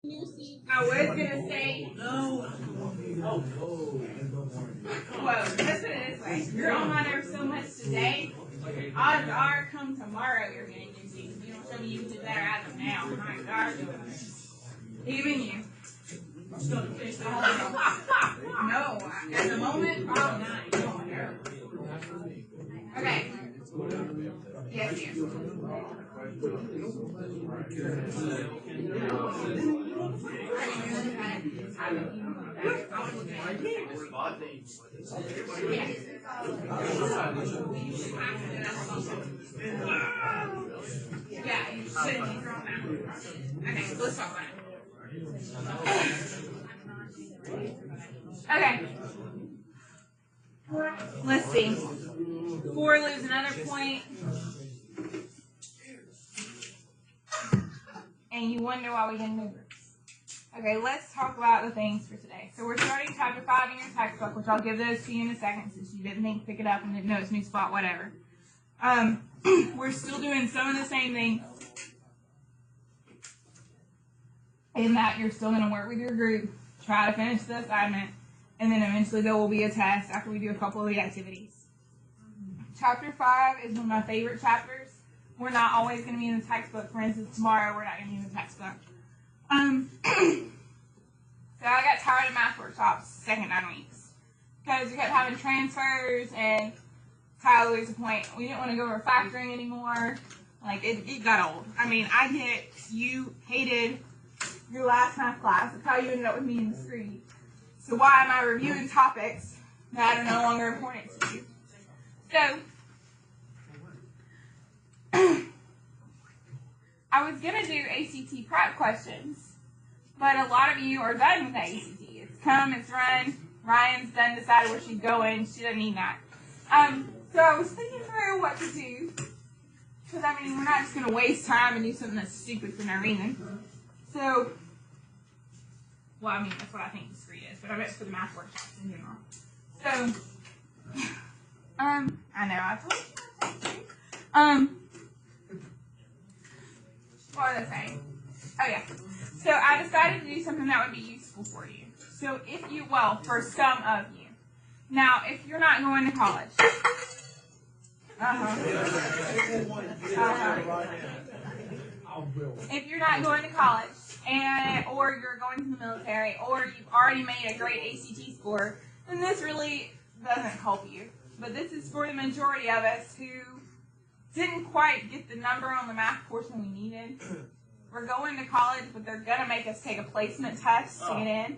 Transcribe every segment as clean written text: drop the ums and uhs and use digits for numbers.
I was gonna say, well, let's put it this way. You're on there so much today. Odds are, come tomorrow, you're getting new seats. You don't show me you did better as of now. My God, even you. No, at the moment, probably not. Okay. Yes, yes. Yeah, you shouldn't be throwing that. Okay, so let's talk about it. Okay. Let's see. 4 lose another point. And you wonder why we didn't move it. Okay, let's talk about the things for today. So we're starting chapter 5 in your textbook, which I'll give those to you in a second since you didn't think to pick it up and didn't know it's new spot, whatever. We're still doing some of the same things in that you're still going to work with your group, try to finish the assignment, and then eventually there will be a test after we do a couple of the activities. Chapter 5 is one of my favorite chapters. We're not always going to be in the textbook. For instance, tomorrow we're not going to be in the textbook. So I got tired of math workshops second 9 weeks because we kept having transfers and Tyler was a point. We didn't want to go over factoring anymore. Like it got old. I mean, I get you hated your last math class. That's how you ended up with me in Discrete. So why am I reviewing topics that are no longer important to you? So I was going to do ACT prep questions, but a lot of you are done with the ACT. It's come, it's run. Ryan's done decided where she's going. She doesn't need that. So I was thinking through what to do, because I mean, we're not just going to waste time and do something that's stupid for no reason. So, well, I mean, that's what I think Discrete is, but I meant for the math workshops in general. So, I know, I told you. What was I saying? Oh, yeah. So I decided to do something that would be useful for you. So if you, well, for some of you. Now, if you're not going to college. If you're not going to college, or you're going to the military, or you've already made a great ACT score, then this really doesn't help you. But this is for the majority of us who didn't quite get the number on the math portion we needed. We're going to college, but they're going to make us take a placement test to get in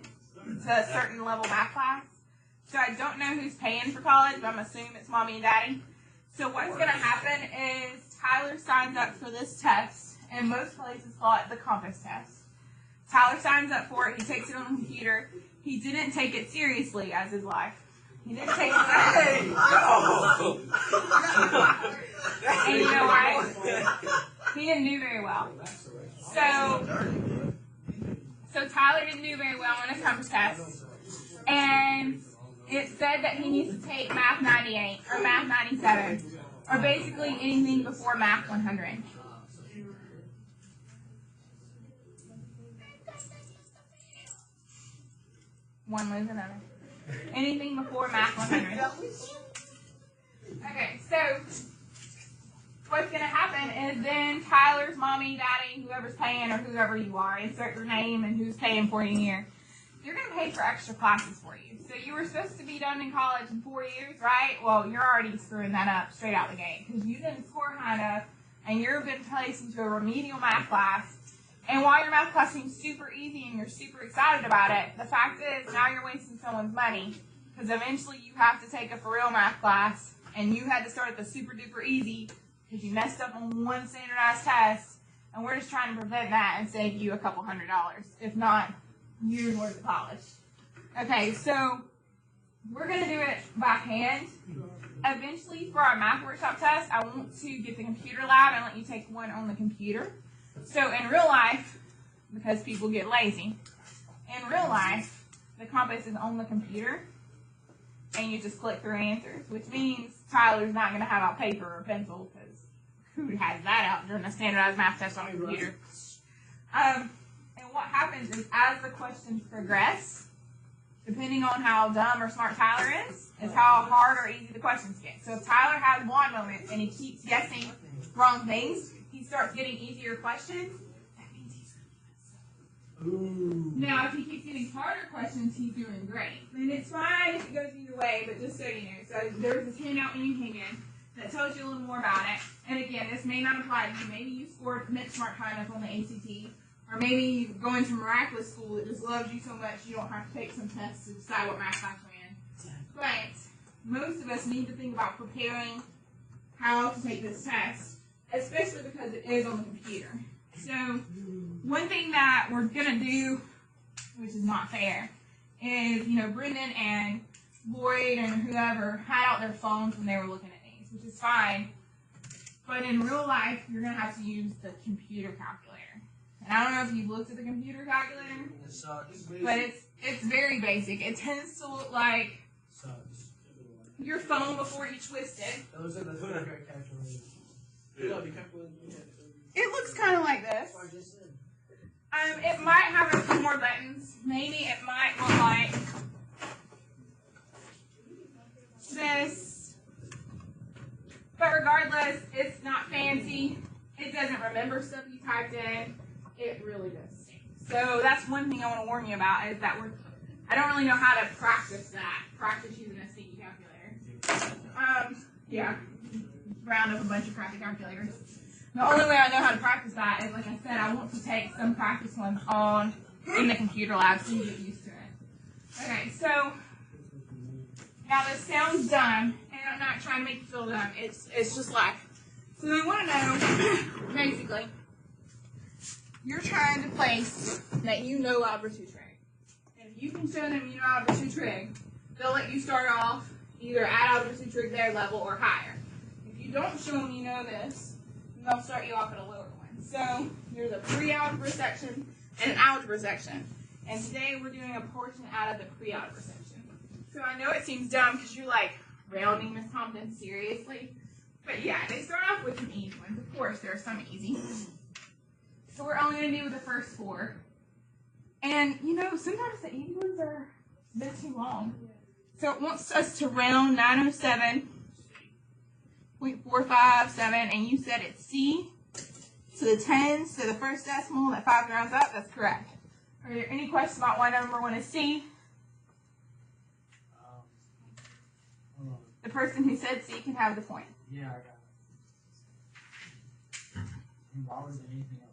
to a certain level math class. So I don't know who's paying for college, but I'm assuming it's mommy and daddy. So what's going to happen is Tyler signs up for this test, and most places call it the compass test. Tyler signs up for it. He takes it on the computer. He didn't take it seriously as his life. He didn't take it. And you know what? He didn't do very well. So Tyler didn't do very well on his compass test. And it said that he needs to take Math 98 or Math 97, or basically anything before Math 100. One lose another. Anything before Math 100. Okay, so what's going to happen is then Tyler's mommy, daddy, whoever's paying, or whoever you are, insert your name and who's paying for you here. You're going to pay for extra classes for you. So you were supposed to be done in college in 4 years, right? Well, you're already screwing that up straight out the gate because you didn't score high enough and you've been placed into a remedial math class. And while your math class seems super easy and you're super excited about it, the fact is now you're wasting someone's money because eventually you have to take a for real math class and you had to start at the super duper easy because you messed up on one standardized test, and we're just trying to prevent that and save you a couple $100, if not years worth of college. Okay, so we're going to do it by hand. Eventually, for our math workshop test, I want to get the computer lab and let you take one on the computer. So in real life, because people get lazy, in real life, the compass is on the computer, and you just click through answers, which means Tyler's not going to have out paper or pencil, because who has that out during a standardized math test on a computer? And what happens happens is as the questions progress, depending on how dumb or smart Tyler is how hard or easy the questions get. So if Tyler has one moment and he keeps guessing wrong things, he starts getting easier questions. That means he's really good. Now, if he keeps getting harder questions, he's doing great. And it's fine if it goes either way, but just so you know. So there's this handout when you came in that tells you a little more about it. And again, this may not apply to you. Maybe you scored benchmark high enough on the ACT, or maybe you go into miraculous school that just loves you so much you don't have to take some tests to decide what math class you're in. But most of us need to think about preparing how to take this test, especially because it is on the computer. So one thing that we're going to do, which is not fair, is, Brendan and Lloyd and whoever had out their phones when they were looking at these, which is fine. But in real life, you're going to have to use the computer calculator. And I don't know if you've looked at the computer calculator, but it's very basic. It tends to look like your phone before you twist it. It looks kind of like this. It might have a few more buttons. Maybe it might look like this. But regardless, it's not fancy. It doesn't remember stuff you typed in. It really does stink. So that's one thing I want to warn you about is that I don't really know how to practice that. Practice using a stinky calculator. Yeah. Round up a bunch of crappy calculators. The only way I know how to practice that is, like I said, I want to take some practice ones in the computer lab so you get used to it. Okay, so now this sounds dumb, and I'm not trying to make you feel dumb. It's just life. So we want to know, basically, you're trying to place that you know algebra 2 trig. And if you can show them you know algebra 2 trig, they'll let you start off either at algebra 2 trig their level or higher. If you don't show them you know this, they'll start you off at a lower one. So there's a pre-algebra section and an algebra section. And today we're doing a portion out of the pre-algebra section. So I know it seems dumb because you're like, rounding Miss Compton, seriously? But yeah, they start off with some easy ones. Of course, there are some easy. So we're only going to do the first 4. And, sometimes the easy ones are a bit too long. So it wants us to round 907. 0.457, and you said it's C to the tens to the first decimal that 5 rounds up. That's correct. Are there any questions about why number 1 is C? The person who said C can have the point. Yeah, I got it. Why was there anything else?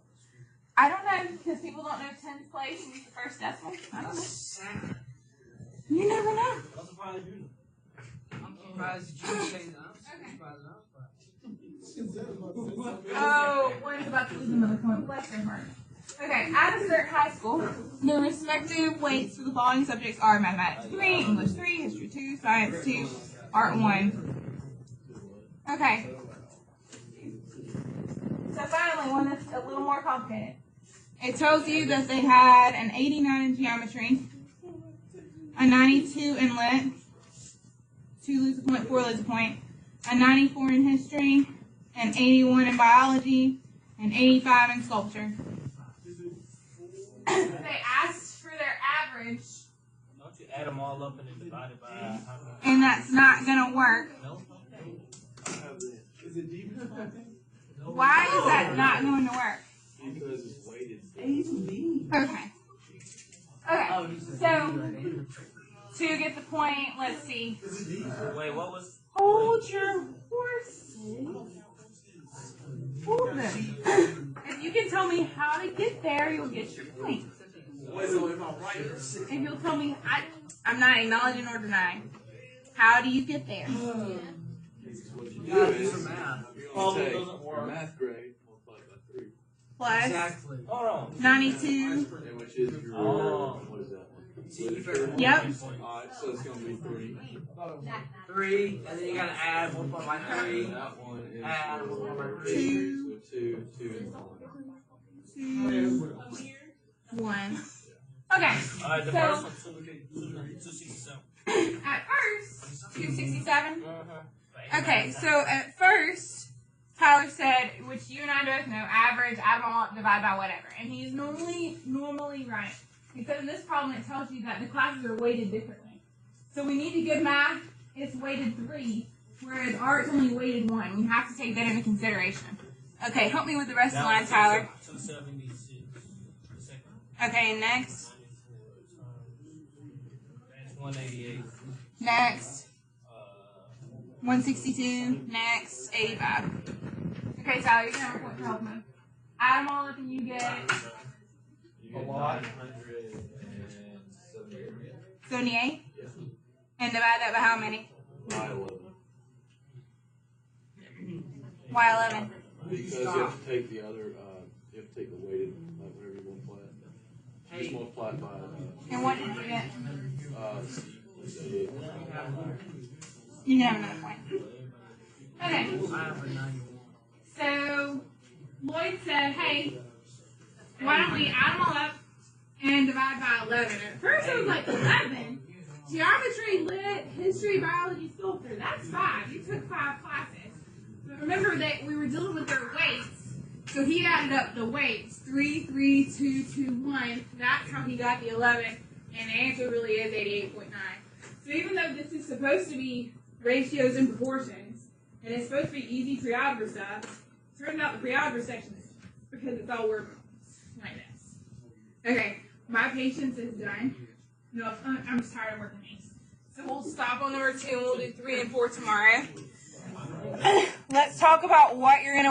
I don't know, because people don't know tens place and use the first decimal. I don't know. That's sad. You never know. I'm surprised you. I'm surprised you say that. Oh, one's about to lose another point. Bless their heart. Okay, at a certain high school, the respective weights for the following subjects are mathematics 3, English 3, history 2, science 2, art 1. Okay. So finally, one that's a little more complicated. It tells you that they had an 89 in geometry, a 92 in lit, 2 lose a point, 4 lose a point, a 94 in history, an 81 in biology, and 85 in sculpture. They asked for their average. Don't you add them all up and then divide it by and that's not going to work. No. Is it deep? Why is that not going to work? Because it's weighted. Okay. Okay, so to get the point, let's see. Wait, what was? Hold your horse. Hold them. If you can tell me how to get there, you'll get your point. If you'll tell me, I'm not acknowledging or denying. How do you get there? You gotta do some math. Probably doesn't work. Math grade multiplied by 3. Plus Exactly. Hold on. 92. And which is your, what is that one? Yep. Alright, so it's going to be 3. 3, and then you gotta add 1 by 3. That one is Add 1 by 3. 2. So 2, 2, and 1. 2, 1. Okay. Alright, the So- first one, 267. At first, 267. Uh-huh. Okay, so at first, Tyler said, which you and I both know, average, add them all up, divide by whatever. And he's normally right. Except in this problem, it tells you that the classes are weighted differently. So we need to give math, it's weighted 3, whereas art's only weighted 1. We have to take that into consideration. Okay, help me with the rest of the line, Tyler. 276. The second. Okay, next. That's 188. Next. 162. Next. 85. Okay, Tyler, you're going to have a point to help me. Add them all up and you get You get 978. 78. And divide that by how many? By 11. Why 11? Because you have to take the other, you have to take the weighted, whatever you multiply it. Just multiply it by, And what did you get? C. You can have another point. Okay. I have a 91. So Lloyd said, hey, why don't we add them all up and divide by 11? At first it was like 11. Geometry, lit, history, biology, filter. That's 5. You took 5 classes. But remember that we were dealing with their weights. So he added up the weights. 3, 3, 2, 2, 1. That's how he got the 11. And the answer really is 88.9. So even though this is supposed to be ratios and proportions, and it's supposed to be easy pre-algebra stuff, turns out the pre-algebra section is because it's all word problems like this. Okay, my patience is done. No, I'm just tired of working these. So we'll stop on number 2 and we'll do 3 and 4 tomorrow. Let's talk about what you're going to